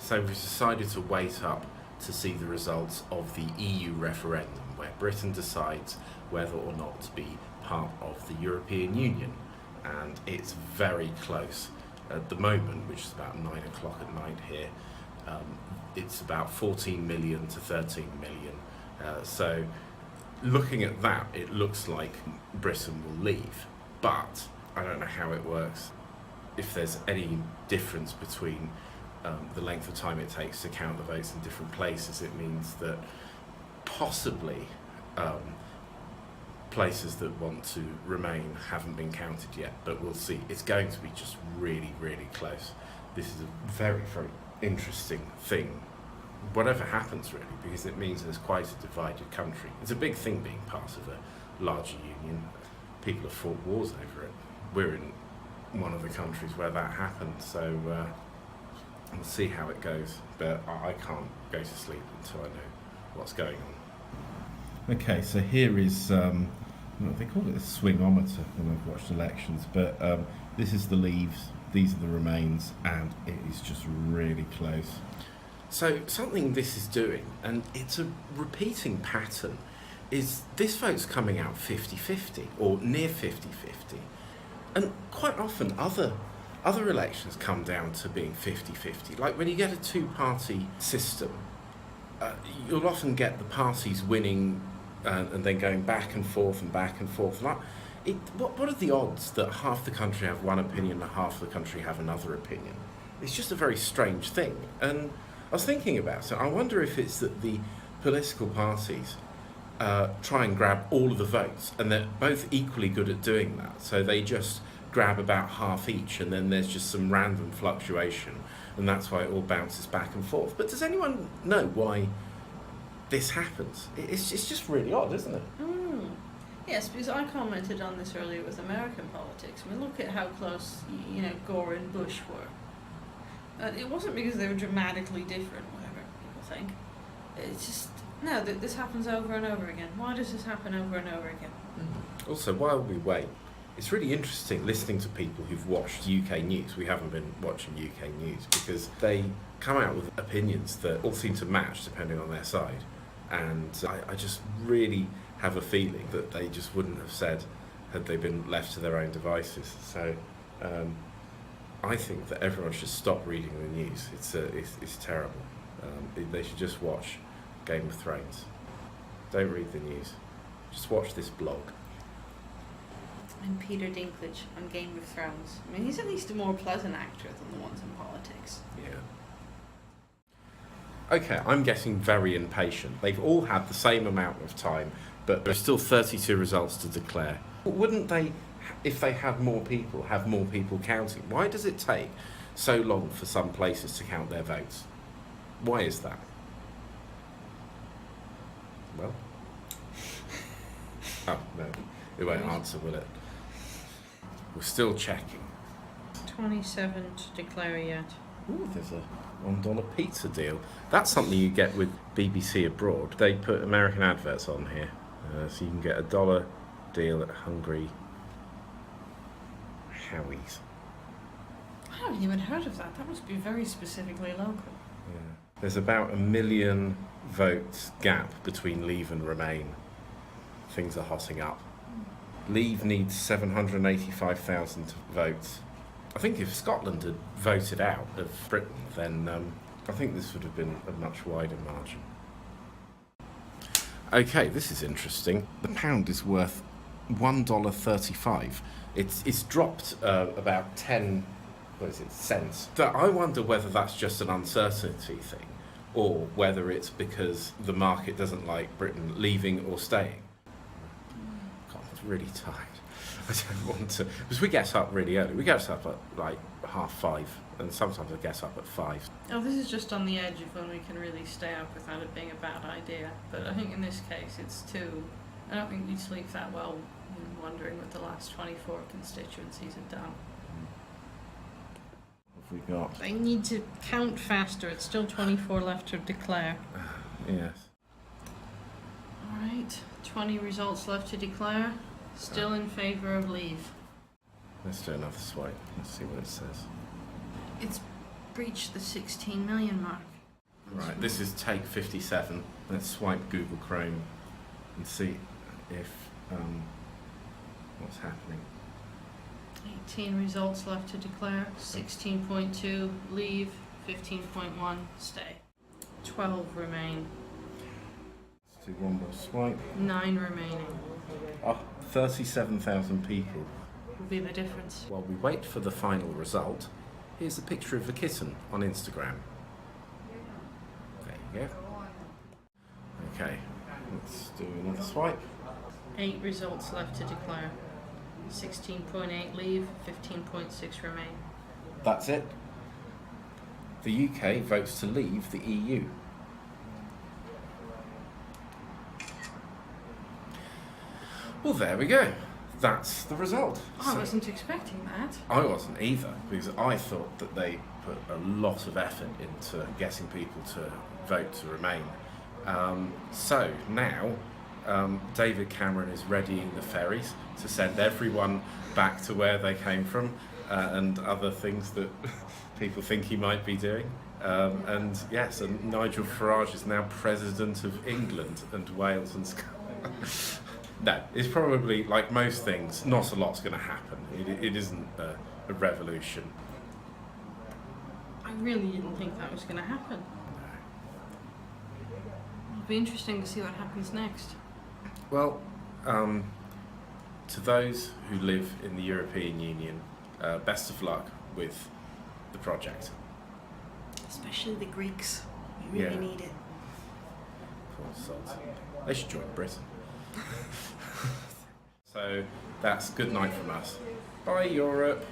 So we've decided to wait up to see the results of the EU referendum, where Britain decides whether or not to be part of the European Union. And it's very close at the moment, which is about 9 o'clock at night here. It's about 14 million to 13 million. So looking at that, it looks like Britain will leave. But I don't know how it works. If there's any difference between the length of time it takes to count the votes in different places, it means that possibly places that want to remain haven't been counted yet, but we'll see. It's going to be just really, really close. This is a very, very interesting thing, whatever happens really, because it means there's quite a divided country. It's a big thing being part of a larger union. People have fought wars over it. We're in one of the countries where that happened, so we'll see how it goes, but I can't go to sleep until I know what's going on. Okay, so here is, they call it a swingometer when I've watched elections, but this is the leaves, these are the remains, and it is just really close. So something this is doing, and it's a repeating pattern, is this vote's coming out 50-50, or near 50-50. And quite often other elections come down to being 50-50. Like when you get a two-party system, you'll often get the parties winning and then going back and forth and back and forth. Like, what are the odds that half the country have one opinion and half the country have another opinion? It's just a very strange thing. And I was thinking about it. I wonder if it's that the political parties try and grab all of the votes, and they're both equally good at doing that. So they just grab about half each, and then there's just some random fluctuation, and that's why it all bounces back and forth. But does anyone know why this happens? It's just really odd, isn't it? Yes, because I commented on this earlier with American politics. I mean, look at how close, Gore and Bush were. It wasn't because they were dramatically different, whatever people think. It's just, no, this happens over and over again. Why does this happen over and over again? Also, while we wait, it's really interesting listening to people who've watched UK news. We haven't been watching UK news because they come out with opinions that all seem to match depending on their side. And I just really have a feeling that they just wouldn't have said had they been left to their own devices. So I think that everyone should stop reading the news. It's terrible. They should just watch Game of Thrones. Don't read the news. Just watch this blog. And Peter Dinklage on Game of Thrones. I mean, he's at least a more pleasant actor than the ones in politics. Yeah. Okay, I'm getting very impatient. They've all had the same amount of time, but there's still 32 results to declare. Wouldn't they, if they had more people, have more people counting? Why does it take so long for some places to count their votes? Why is that? Well, oh no, it won't answer, will it? We're still checking. 27 to declare yet. Ooh, there's a $1 pizza deal. That's something you get with BBC Abroad. They put American adverts on here, so you can get $1 deal at Hungry Howie's. I haven't even heard of that. That must be very specifically local. Yeah. There's about 1 million votes gap between Leave and Remain. Things are hotting up. Leave needs 785,000 votes. I think if Scotland had voted out of Britain, then I think this would have been a much wider margin. Okay, this is interesting. The pound is worth $1.35. It's dropped about 10 cents. So I wonder whether that's just an uncertainty thing, or whether it's because the market doesn't like Britain leaving or staying. God, I'm really tired. I don't want to, because we get up really early. We get up at like 5:30, and sometimes I get up at 5. Oh, this is just on the edge of when we can really stay up without it being a bad idea. But I think in this case it's too, I don't think we'd sleep that well wondering what the last 24 constituencies have done. What have we got? I need to count faster. It's still 24 left to declare. Yes. Alright, 20 results left to declare. Still in favour of Leave. Let's do another swipe. Let's see what it says. It's breached the 16 million mark. Right, this is take 57. Let's swipe Google Chrome and see if what's happening. 18 results left to declare. 16.2 leave. 15.1 stay. 12 remain. Let's do one more swipe. 9 remaining. Oh, 37,000 people. Will be the difference. While we wait for the final result, here's a picture of the kitten on Instagram. There you go. Okay, let's do another swipe. 8 results left to declare. 16.8 leave. 15.6 remain. That's it. The UK votes to leave the EU. Well, there we go. That's the result. I So- wasn't expecting that. I wasn't either, because I thought that they put a lot of effort into getting people to vote to remain. So now David Cameron is readying the ferries to send everyone back to where they came from, and other things that people think he might be doing. And yes, and Nigel Farage is now President of England and Wales and Scotland. No, it's probably, like most things, not a lot's going to happen. It isn't a revolution. I really didn't think that was going to happen. It'll be interesting to see what happens next. Well, to those who live in the European Union, best of luck with the project. Especially the Greeks. We really Yeah. need it. Poor sods. They should join Britain. So that's good night from us. Bye, Europe.